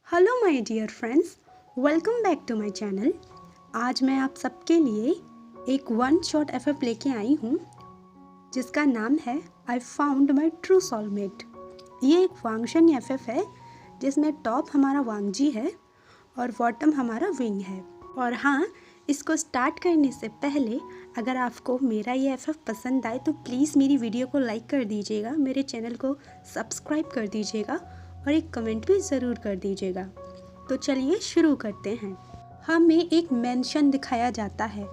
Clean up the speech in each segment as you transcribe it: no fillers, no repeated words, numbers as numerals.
Hello my dear friends, welcome back to my channel. आज मैं आप सबके लिए एक वन शॉट एफएफ लेके आई हूँ जिसका नाम है I found my true soulmate. ये एक वांगशन एफएफ है जिसमें टॉप हमारा वांगजी है और बॉटम हमारा विंग है। और हाँ, इसको स्टार्ट करने से पहले अगर आपको मेरा ये एफएफ पसंद आए तो प्लीज़ मेरी वीडियो को लाइक कर दीजिएगा, मेरे चैनल को सब्सक्राइब कर दीजिएगा और एक कमेंट भी ज़रूर कर दीजिएगा। तो चलिए शुरू करते हैं। हमें एक मेंशन दिखाया जाता है,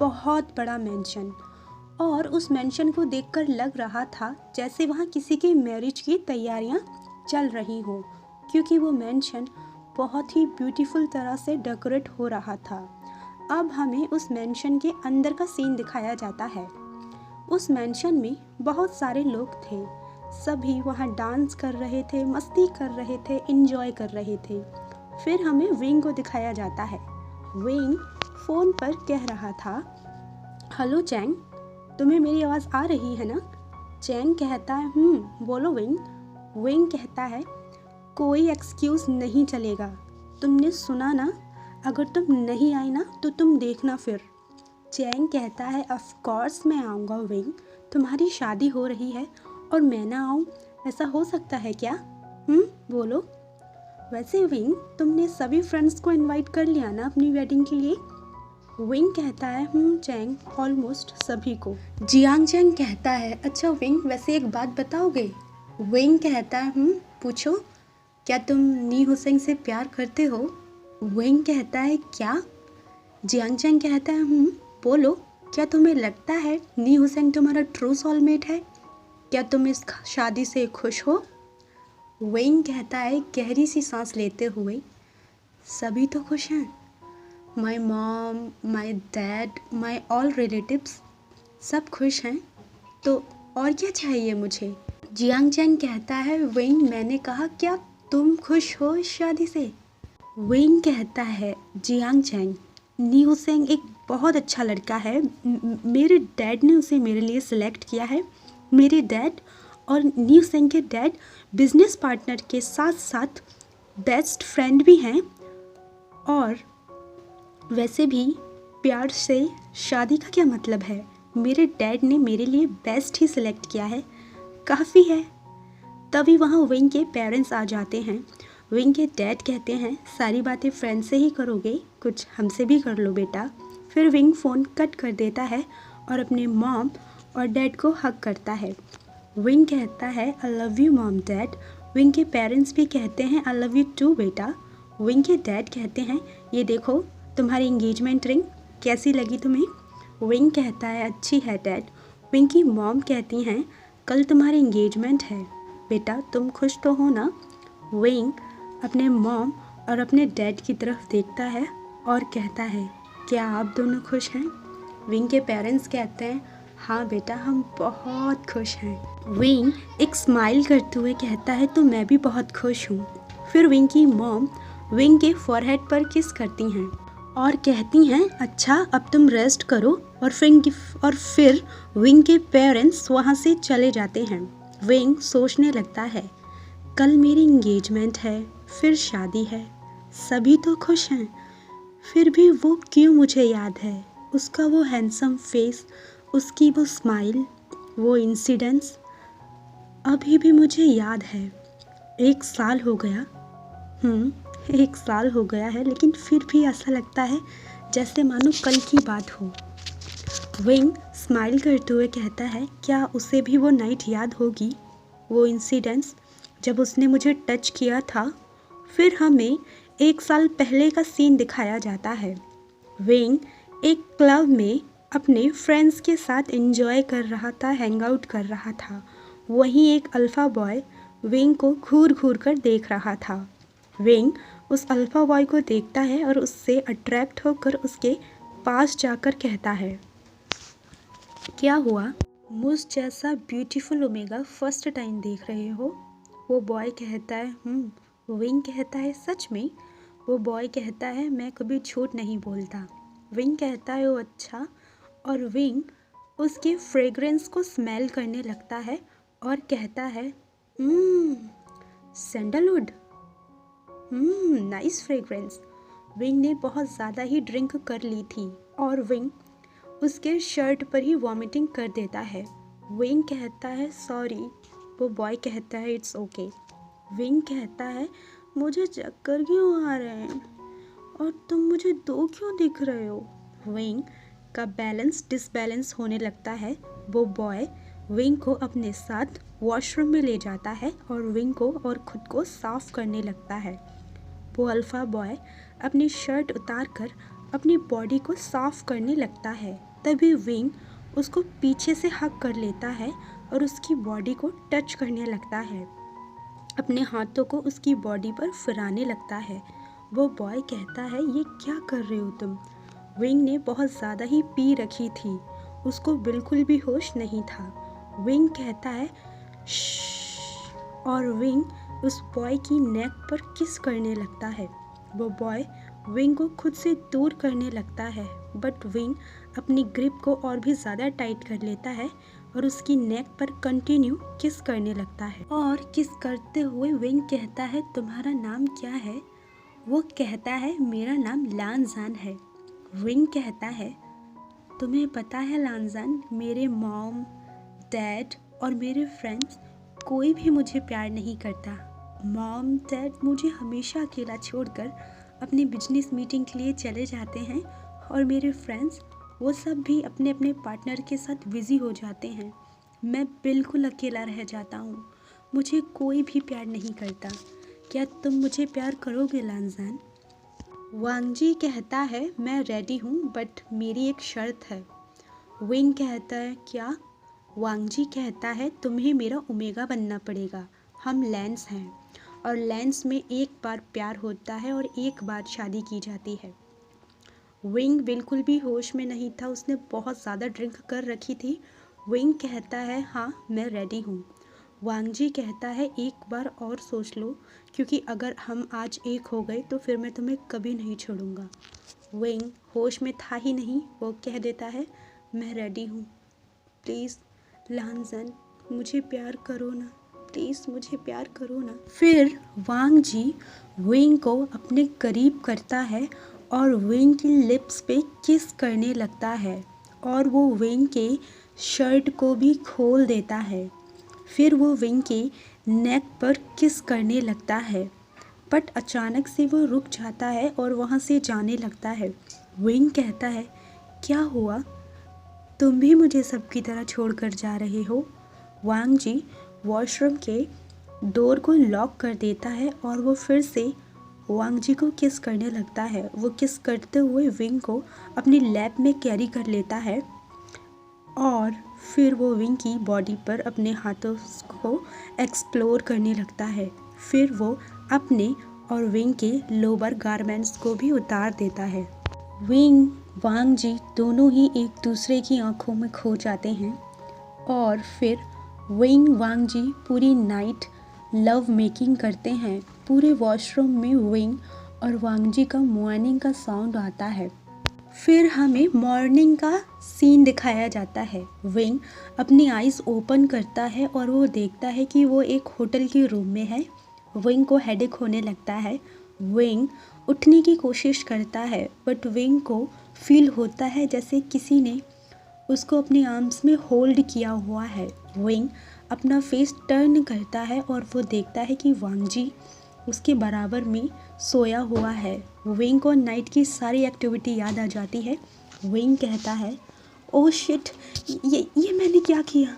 बहुत बड़ा मेंशन, और उस मेंशन को देखकर लग रहा था जैसे वहाँ किसी की मैरिज की तैयारियाँ चल रही हो, क्योंकि वो मेंशन बहुत ही ब्यूटीफुल तरह से डेकोरेट हो रहा था। अब हमें उस मेंशन के अंदर का सीन दिखाया जाता है। उस मेंशन में बहुत सारे लोग थे, सभी वहाँ डांस कर रहे थे, मस्ती कर रहे थे, एंजॉय कर रहे थे। फिर हमें विंग को दिखाया जाता है। विंग फ़ोन पर कह रहा था, हेलो चैंग, तुम्हें मेरी आवाज़ आ रही है ना? चैंग कहता है बोलो विंग। विंग कहता है, कोई एक्सक्यूज़ नहीं चलेगा, तुमने सुना ना, अगर तुम नहीं आई ना तो तुम देखना फिर। चैंग कहता है, ऑफ कोर्स मैं आऊँगा विंग, तुम्हारी शादी हो रही है और मैं ना आऊँ, ऐसा हो सकता है क्या? बोलो। वैसे विंग, तुमने सभी फ्रेंड्स को इनवाइट कर लिया ना अपनी वेडिंग के लिए? विंग कहता है, चैंग, ऑलमोस्ट सभी को। जियांग चैंग कहता है, अच्छा विंग, वैसे एक बात बताओगे? विंग कहता है, पूछो, क्या तुम नी हुसैन से प्यार करते हो? विंग कहता है, क्या? जियांग चैंग कहता है, बोलो, क्या तुम्हें लगता है नी हुसैन तुम्हारा ट्रू सोलमेट है? क्या तुम इस शादी से खुश हो? विंग कहता है गहरी सी सांस लेते हुए, सभी तो खुश हैं, my mom, my dad, my all relatives, सब खुश हैं, तो और क्या चाहिए मुझे? जियांग चैंग कहता है, विंग, मैंने कहा क्या तुम खुश हो इस शादी से? विंग कहता है, जियांग चैंग, नी हुसैन एक बहुत अच्छा लड़का है, मेरे डैड ने उसे मेरे लिए सिलेक्ट किया है। मेरे डैड और नी हुसैन के डैड बिजनेस पार्टनर के साथ साथ बेस्ट फ्रेंड भी हैं, और वैसे भी प्यार से शादी का क्या मतलब है? मेरे डैड ने मेरे लिए बेस्ट ही सिलेक्ट किया है, काफ़ी है। तभी वहाँ विंग के पेरेंट्स आ जाते हैं। विंग के डैड कहते हैं, सारी बातें फ्रेंड से ही करोगे, कुछ हमसे भी कर लो बेटा। फिर विंग फ़ोन कट कर देता है और अपने मॉम और डैड को हग करता है। विंग कहता है, I love you mom dad. Wing के पेरेंट्स भी कहते हैं, आई लव यू टू बेटा। विंग के डैड कहते हैं, ये देखो तुम्हारी एंगेजमेंट रिंग, कैसी लगी तुम्हें? विंग कहता है, अच्छी है डैड। विंग की मॉम कहती हैं, कल तुम्हारी एंगेजमेंट है बेटा, तुम खुश तो हो ना? विंग अपने मॉम और अपने डैड की तरफ देखता है और कहता है, क्या आप दोनों खुश हैं? विंग के पेरेंट्स कहते हैं, हाँ बेटा, हम बहुत खुश हैं। विंग एक स्माइल करते हुए कहता है, तो मैं भी बहुत खुश हूँ। फिर विंग की मॉम विंग के फॉरहेड पर किस करती हैं और कहती हैं, अच्छा अब तुम रेस्ट करो, और फिर विंग के पेरेंट्स वहाँ से चले जाते हैं। विंग सोचने लगता है, कल मेरी एंगेजमेंट है, फिर शादी है, सभी तो खुश हैं, फिर भी वो क्यों मुझे याद है? उसका वो हैंडसम फेस, उसकी वो स्माइल, वो इंसिडेंट्स अभी भी मुझे याद है। 1 साल हो गया, 1 साल हो गया है, लेकिन फिर भी ऐसा लगता है जैसे मानो कल की बात हो। विंग स्माइल करते हुए कहता है, क्या उसे भी वो नाइट याद होगी, वो इंसिडेंट्स जब उसने मुझे टच किया था? फिर हमें 1 साल पहले का सीन दिखाया जाता है। विंग एक क्लब में अपने फ्रेंड्स के साथ एंजॉय कर रहा था, हैंग आउट कर रहा था। वहीं एक अल्फ़ा बॉय विंग को घूर घूर कर देख रहा था। विंग उस अल्फ़ा बॉय को देखता है और उससे अट्रैक्ट होकर उसके पास जाकर कहता है, क्या हुआ, मुझ जैसा ब्यूटीफुल ओमेगा फर्स्ट टाइम देख रहे हो? वो बॉय कहता है, विंग कहता है, सच में? वो बॉय कहता है, मैं कभी झूठ नहीं बोलता। विंग कहता है, ओ अच्छा, और विंग उसके फ्रेग्रेंस को स्मेल करने लगता है और कहता है, सैंडलवुड। Nice fragrance. विंग ने बहुत ज़्यादा ही ड्रिंक कर ली थी और विंग उसके शर्ट पर ही वॉमिटिंग कर देता है। विंग कहता है सॉरी। वो बॉय कहता है इट्स ओके। विंग कहता है मुझे चक्कर क्यों आ रहे हैं और तुम मुझे दो क्यों दिख रहे हो। विंग का बैलेंस डिसबैलेंस होने लगता है। वो बॉय विंग को अपने साथ वॉशरूम में ले जाता है और विंग को और खुद को साफ करने लगता है। वो अल्फ़ा बॉय अपनी शर्ट उतार कर अपनी बॉडी को साफ करने लगता है। तभी विंग उसको पीछे से हग कर लेता है और उसकी बॉडी को टच करने लगता है। अपने हाथों को उसकी बॉडी पर फिराने लगता है। वो बॉय कहता है ये क्या कर रहे हो तुम। विंग ने बहुत ज़्यादा ही पी रखी थी, उसको बिल्कुल भी होश नहीं था। विंग कहता है श्श्श और विंग उस बॉय की नेक पर किस करने लगता है। वो बॉय विंग को खुद से दूर करने लगता है बट विंग अपनी ग्रिप को और भी ज़्यादा टाइट कर लेता है और उसकी नेक पर कंटिन्यू किस करने लगता है। और किस करते हुए विंग कहता है तुम्हारा नाम क्या है। वो कहता है मेरा नाम लानजान है। विंग कहता है तुम्हें पता है लानजान, मेरे मॉम डैड और मेरे फ्रेंड्स कोई भी मुझे प्यार नहीं करता। मॉम डैड मुझे हमेशा अकेला छोड़कर अपनी बिजनेस मीटिंग के लिए चले जाते हैं और मेरे फ्रेंड्स वो सब भी अपने अपने पार्टनर के साथ बिज़ी हो जाते हैं। मैं बिल्कुल अकेला रह जाता हूँ, मुझे कोई भी प्यार नहीं करता। क्या तुम मुझे प्यार करोगे लानजान। वांगजी कहता है मैं रेडी हूँ बट मेरी एक शर्त है। विंग कहता है क्या। वांगजी कहता है तुम्हें मेरा ओमेगा बनना पड़ेगा। हम लेंस हैं और लेंस में एक बार प्यार होता है और एक बार शादी की जाती है। विंग बिल्कुल भी होश में नहीं था, उसने बहुत ज़्यादा ड्रिंक कर रखी थी। विंग कहता है हाँ मैं रेडी हूँ। वांगजी कहता है एक बार और सोच लो क्योंकि अगर हम आज एक हो गए तो फिर मैं तुम्हें कभी नहीं छोड़ूंगा। विंग होश में था ही नहीं, वो कह देता है मैं रेडी हूँ, प्लीज़ लानजान मुझे प्यार करो ना, प्लीज़ मुझे प्यार करो ना। फिर वांगजी विंग को अपने करीब करता है और विंग की लिप्स पे किस करने लगता है और वो विंग के शर्ट को भी खोल देता है। फिर वो विंग के नेक पर किस करने लगता है बट अचानक से वो रुक जाता है और वहाँ से जाने लगता है। विंग कहता है क्या हुआ, तुम भी मुझे सबकी तरह छोड़कर जा रहे हो। वांगजी वॉशरूम के डोर को लॉक कर देता है और वो फिर से वांगजी को किस करने लगता है। वो किस करते हुए विंग को अपनी लैप में कैरी कर लेता है और फिर वो विंग की बॉडी पर अपने हाथों को एक्सप्लोर करने लगता है। फिर वो अपने और विंग के लोअर गारमेंट्स को भी उतार देता है। विंग वांगजी दोनों ही एक दूसरे की आंखों में खो जाते हैं और फिर विंग वांगजी पूरी नाइट लव मेकिंग करते हैं। पूरे वॉशरूम में विंग और वांगजी का मॉर्निंग का साउंड आता है। फिर हमें मॉर्निंग का सीन दिखाया जाता है। विंग अपनी आइज़ ओपन करता है और वो देखता है कि वो एक होटल के रूम में है। विंग को हेडेक होने लगता है। विंग उठने की कोशिश करता है बट विंग को फील होता है जैसे किसी ने उसको अपने आर्म्स में होल्ड किया हुआ है। विंग अपना फेस टर्न करता है और वो देखता है कि वांगजी उसके बराबर में सोया हुआ है। विंग को नाइट की सारी एक्टिविटी याद आ जाती है। विंग कहता है ओह शिट, ये मैंने क्या किया।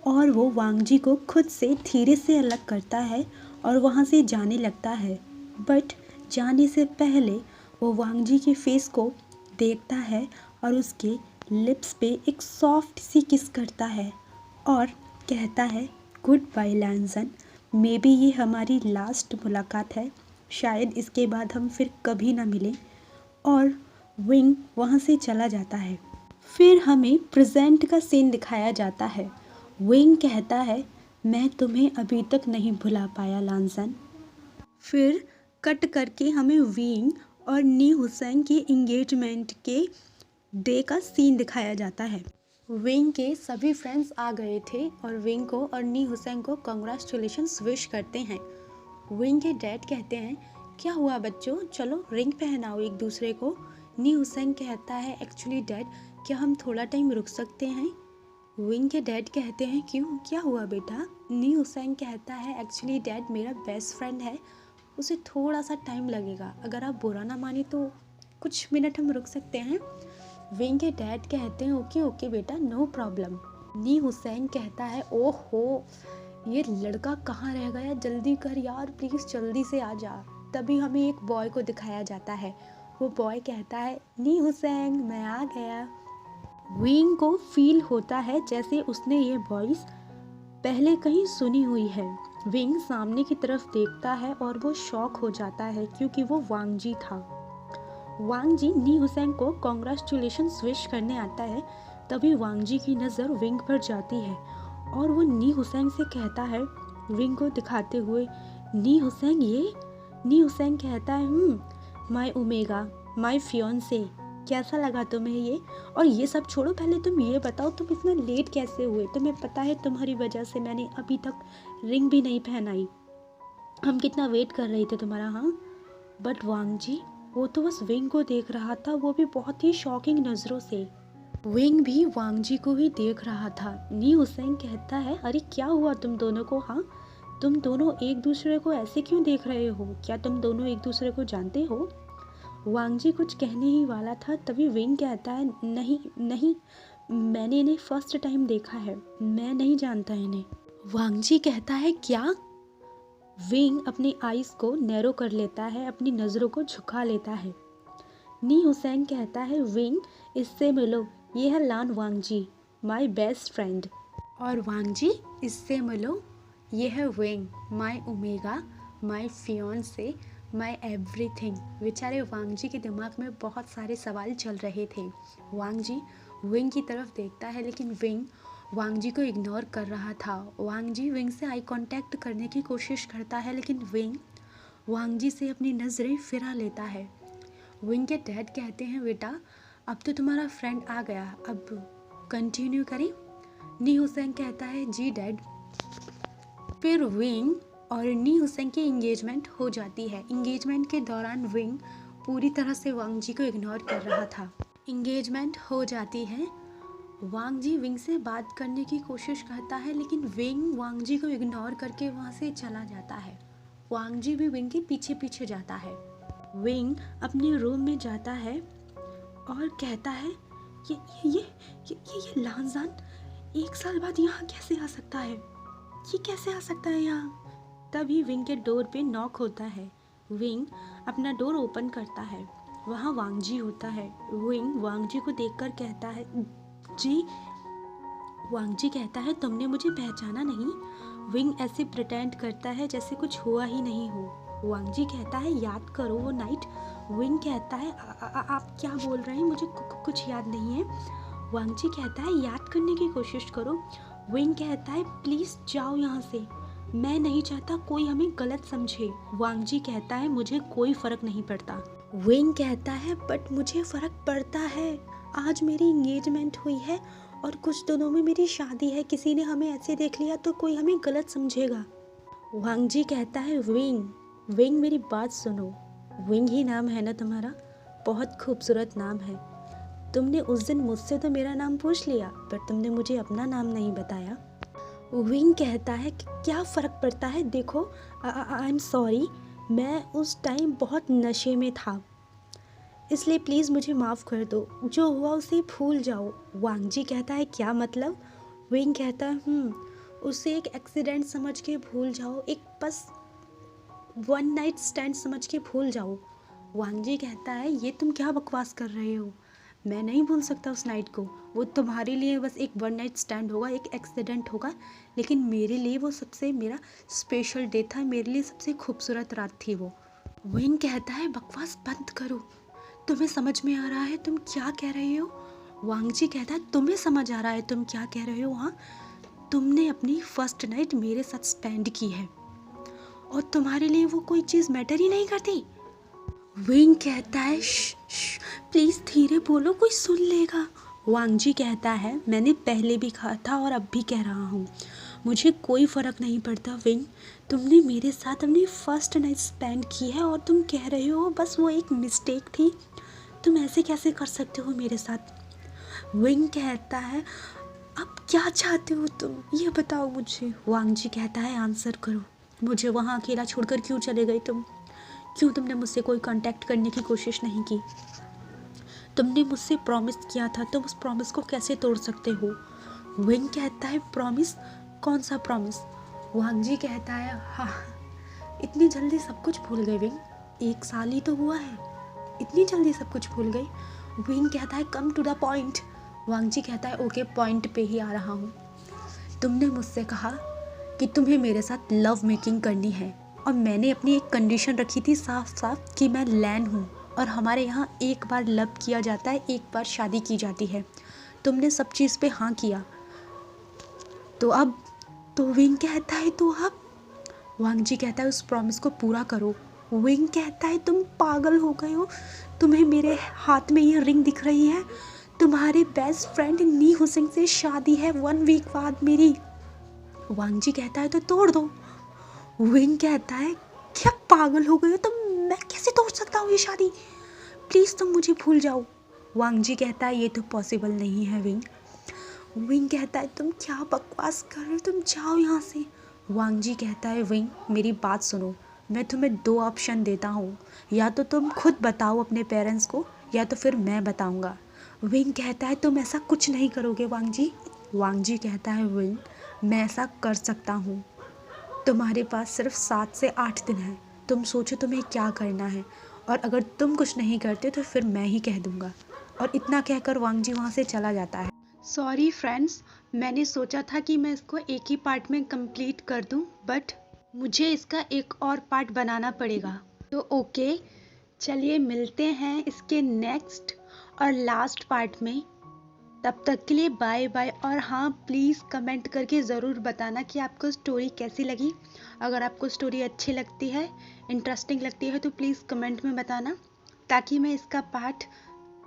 और वो वांगजी को खुद से धीरे से अलग करता है और वहाँ से जाने लगता है बट जाने से पहले वो वांगजी के फेस को देखता है और उसके लिप्स पे एक सॉफ्ट सी किस करता है और कहता है गुड बाय लानजान, मे बी ये हमारी लास्ट मुलाकात है, शायद इसके बाद हम फिर कभी ना मिलें। और विंग वहाँ से चला जाता है। फिर हमें प्रेजेंट का सीन दिखाया जाता है। विंग कहता है मैं तुम्हें अभी तक नहीं भुला पाया लानजान। फिर कट करके हमें विंग और नी हुसैन के इंगेजमेंट के डे का सीन दिखाया जाता है। विंग के सभी फ्रेंड्स आ गए थे और विंग को और नी हुसैन को कंग्रेचुलेशंस विश करते हैं। विंग के डैड कहते हैं क्या हुआ बच्चों, चलो रिंग पहनाओ एक दूसरे को। नी हुसैन कहता है एक्चुअली डैड, क्या हम थोड़ा टाइम रुक सकते हैं? विंग के डैड कहते हैं क्यों, क्या हुआ बेटा? नी हुसैन कहता है एक्चुअली डैड, मेरा बेस्ट फ्रेंड है, उसे थोड़ा सा टाइम लगेगा, अगर आप बुरा ना माने तो कुछ मिनट हम रुक सकते हैं। विंग के डैड कहते हैं ओके ओके बेटा, नो प्रॉब्लम। नी हुसैन कहता है ओहो, ये लड़का कहाँ रह गया, जल्दी कर यार प्लीज़, जल्दी से आ जा। तभी हमें एक बॉय को दिखाया जाता है। वो बॉय कहता है नी हुसैन मैं आ गया। विंग को फील होता है जैसे उसने ये वॉइस पहले कहीं सुनी हुई है। विंग सामने की तरफ देखता है और वो शॉक हो जाता है क्योंकि वो वांग जी था। वांग जी नी हुसैन को कॉन्ग्रेचुलेशंस विश करने आता है। तभी वांग जी की नज़र विंग पर जाती है और वो नी हुसैन से कहता है, विंग को दिखाते हुए, नी हुसैन ये? नी हुसैन कहता है माय ओमेगा, माय फियोंसे, कैसा लगा तुम्हें ये? और ये सब छोड़ो, पहले तुम ये बताओ तुम इतना लेट कैसे हुए? तुम्हें पता है तुम्हारी वजह से मैंने अभी तक रिंग भी नहीं पहनाई, हम कितना वेट कर रहे थे तुम्हारा। हाँ बट वांग जी, वो तो बस विंग को देख रहा था, वो भी बहुत ही शॉकिंग नज़रों से। विंग भी वांग जी को ही देख रहा था। नी हुसैन कहता है अरे क्या हुआ तुम दोनों को? हाँ तुम दोनों एक दूसरे को ऐसे क्यों देख रहे हो? क्या तुम दोनों एक दूसरे को जानते हो? वांग जी कुछ कहने ही वाला था, तभी विंग कहता है नहीं नहीं, मैंने इन्हें फर्स्ट टाइम देखा है, मैं नहीं जानता इन्हें। वांग जी कहता है क्या? विंग अपनी आईज को नैरो कर लेता है, अपनी नज़रों को झुका लेता है। नी हुसैन कहता है विंग इससे मिलो, ये है Lan Wangji, my best friend. और वांग जी इससे मिलो, ये है विंग, my omega, my fiance, my everything. बेचारे वांग जी के दिमाग में बहुत सारे सवाल चल रहे थे। वांग जी विंग की तरफ देखता है लेकिन विंग वांग जी को इग्नोर कर रहा था। वांग जी विंग से आई कांटेक्ट करने की कोशिश करता है लेकिन विंग वांग जी से अपनी नज़रें फिरा लेता है। विंग के डैड कहते हैं बेटा अब तो तुम्हारा फ्रेंड आ गया, अब कंटिन्यू करें? नी हुसैन कहता है जी डैड। फिर विंग और नी हुसैन की इंगेजमेंट हो जाती है। इंगेजमेंट के दौरान विंग पूरी तरह से वांग जी को इग्नोर कर रहा था। इंगेजमेंट हो जाती है। वांग जी विंग से बात करने की कोशिश करता है लेकिन विंग वांग जी को इग्नोर करके वहाँ से चला जाता है। वांग जी भी विंग के पीछे पीछे जाता है। विंग अपने रूम में जाता है और कहता है ये लानजान 1 साल बाद यहाँ कैसे आ सकता है? ये कैसे आ सकता है यहाँ? तभी विंग के डोर पे नॉक होता है। विंग अपना डोर ओपन करता है, वहाँ वांग जी होता है। विंग वांग जी को देखकर कहता है जी। वांग जी कहता है तुमने मुझे पहचाना नहीं? विंग ऐसे प्रिटेंड करता है जैसे कुछ हुआ ही नहीं हो। वांग जी कहता है याद करो वो नाइट। विंग कहता है आप क्या बोल रहे हैं, मुझे कुछ याद नहीं है। वांग जी कहता है याद करने की कोशिश करो। विंग कहता है प्लीज़ जाओ यहाँ से, मैं नहीं चाहता कोई हमें गलत समझे। वांग जी कहता है मुझे कोई फ़र्क नहीं पड़ता। विंग कहता है बट मुझे फ़र्क पड़ता है, आज मेरी इंगेजमेंट हुई है और कुछ दिनों में मेरी शादी है, किसी ने हमें ऐसे देख लिया तो कोई हमें गलत समझेगा। वांग जी कहता है विंग मेरी बात सुनो। विंग ही नाम है ना तुम्हारा? बहुत खूबसूरत नाम है। तुमने उस दिन मुझसे तो मेरा नाम पूछ लिया पर तुमने मुझे अपना नाम नहीं बताया। विंग कहता है कि क्या फ़र्क पड़ता है, देखो आई एम सॉरी, मैं उस टाइम बहुत नशे में था, इसलिए प्लीज़ मुझे माफ़ कर दो, जो हुआ उसे भूल जाओ। वांग जी कहता है क्या मतलब? विंग कहता है उसे एक एक्सीडेंट समझ के भूल जाओ, एक बस 1 नाइट स्टैंड समझ के भूल जाओ। वांग जी कहता है ये तुम क्या बकवास कर रहे हो, मैं नहीं भूल सकता उस नाइट को, वो तुम्हारे लिए बस एक 1 नाइट स्टैंड होगा, एक एक्सीडेंट होगा, लेकिन मेरे लिए वो सबसे मेरा स्पेशल डे था, मेरे लिए सबसे खूबसूरत रात थी वो। विंग कहता है बकवास बंद करो, तुम्हें समझ में आ रहा है तुम क्या कह रहे हो? वांग जी कहता है तुम्हें समझ आ रहा है तुम क्या कह रहे हो? हाँ, तुमने अपनी फर्स्ट नाइट मेरे साथ स्पेंड की है और तुम्हारे लिए वो कोई चीज़ मैटर ही नहीं करती। विंग कहता है प्लीज़ धीरे बोलो, कोई सुन लेगा। वांग जी कहता है मैंने पहले भी कहा था और अब भी कह रहा हूँ, मुझे कोई फ़र्क नहीं पड़ता विंग। तुमने मेरे साथ अपनी फर्स्ट नाइट स्पेंड की है और तुम कह रहे हो बस वो एक मिस्टेक थी। तुम ऐसे कैसे कर सकते हो मेरे साथ? विंग कहता है अब क्या चाहते हो तुम, ये बताओ मुझे। वांग जी कहता है आंसर करो, मुझे वहाँ अकेला छोड़कर क्यों चले गए तुम? क्यों तुमने मुझसे कोई कांटेक्ट करने की कोशिश नहीं की? तुमने मुझसे प्रॉमिस किया था, तुम उस प्रॉमिस को कैसे तोड़ सकते हो? विंग कहता है प्रॉमिस? कौन सा प्रॉमिस? वांग जी कहता है हाँ, इतनी जल्दी सब कुछ भूल गए विंग? 1 साल ही तो हुआ है, इतनी जल्दी सब कुछ भूल गई? विंग कहता है कम टू द पॉइंट। वांग जी कहता है ओके, पॉइंट पे ही आ रहा हूँ। तुमने मुझसे कहा कि तुम्हें मेरे साथ लव मेकिंग करनी है और मैंने अपनी एक कंडीशन रखी थी साफ साफ कि मैं लैन हूँ और हमारे यहाँ एक बार लव किया जाता है, एक बार शादी की जाती है। तुमने सब चीज़ पे हाँ किया, तो अब तो विंग कहता है तो अब? वांग जी कहता है उस प्रॉमिस को पूरा करो। विंग कहता है तुम पागल हो गए हो? तुम्हें मेरे हाथ में ये रिंग दिख रही है? तुम्हारे बेस्ट फ्रेंड नी हुसैन से शादी है 1 वीक बाद मेरी। वांग जी कहता है तो तोड़ दो। विंग कहता है क्या पागल हो गए हो तुम? मैं कैसे तोड़ सकता हूँ ये शादी? प्लीज़ तुम मुझे भूल जाओ। वांग जी कहता है ये तो पॉसिबल नहीं है विंग। विंग कहता है तुम क्या बकवास कर रहे हो, तुम जाओ यहाँ से। वांग जी कहता है विंग मेरी बात सुनो, मैं तुम्हें 2 ऑप्शन देता हूँ, या तो तुम खुद बताओ अपने पेरेंट्स को या तो फिर मैं बताऊँगा। विंग कहता है तुम ऐसा कुछ नहीं करोगे वांग जी। वांग जी कहता है विंग मैं ऐसा कर सकता हूँ, तुम्हारे पास सिर्फ 7 से 8 दिन है, तुम सोचो तुम्हें क्या करना है, और अगर तुम कुछ नहीं करते तो फिर मैं ही कह दूँगा। और इतना कहकर वांग जी वहाँ से चला जाता है। सॉरी फ्रेंड्स, मैंने सोचा था कि मैं इसको एक ही पार्ट में कंप्लीट कर दूं, बट मुझे इसका एक और पार्ट बनाना पड़ेगा। तो ओके, चलिए मिलते हैं इसके नेक्स्ट और लास्ट पार्ट में। तब तक के लिए बाय बाय। और हाँ, प्लीज़ कमेंट करके ज़रूर बताना कि आपको स्टोरी कैसी लगी। अगर आपको स्टोरी अच्छी लगती है, इंटरेस्टिंग लगती है, तो प्लीज़ कमेंट में बताना, ताकि मैं इसका पार्ट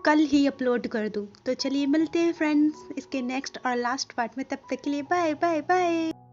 कल ही अपलोड कर दूँ। तो चलिए मिलते हैं फ्रेंड्स इसके नेक्स्ट और लास्ट पार्ट में। तब तक के लिए बाय बाय बाय।